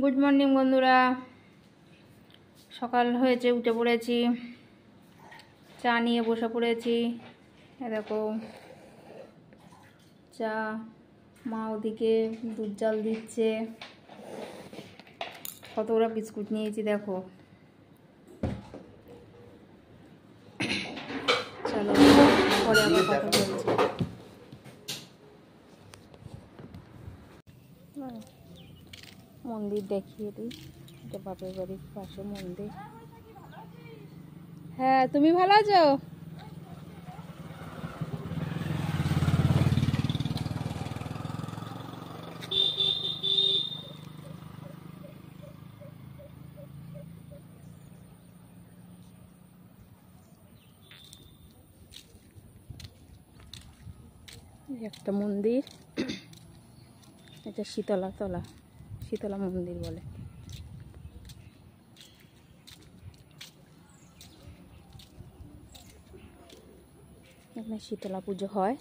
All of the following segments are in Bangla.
গুড মর্নিং বন্ধুরা, সকাল হয়েছে, উঠে পড়েছি, চা নিয়ে বসে পড়েছি। দেখো চা, মা ওদিকে দুধ জাল দিচ্ছে। কতগুলো বিস্কুট নিয়েছি দেখো। চলো পরে আবার কথা বলছি। মন্দির দেখিয়ে দিই, এটা বাপের বাড়ির পাশে মন্দির। হ্যাঁ, তুমি ভালো আছো? একটা মন্দির, এটা শীতলা মন্দির বলে। এখানে শীতলা পুজো হয়।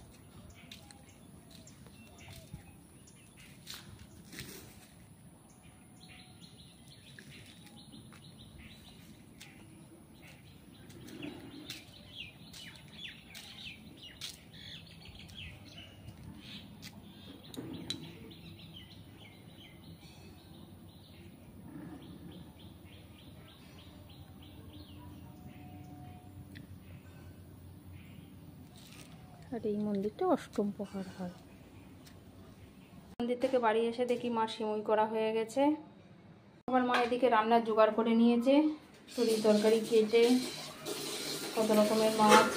আর এই মন্দিরটা অষ্টম প্রহর হয়। মন্দির থেকে বাড়ি এসে দেখি মা সিমুই করা হয়ে গেছে। আবার মা এদিকে রান্নার জোগাড় করে নিয়েছে, তরির তরকারি কেটে, কত রকমের মাছ।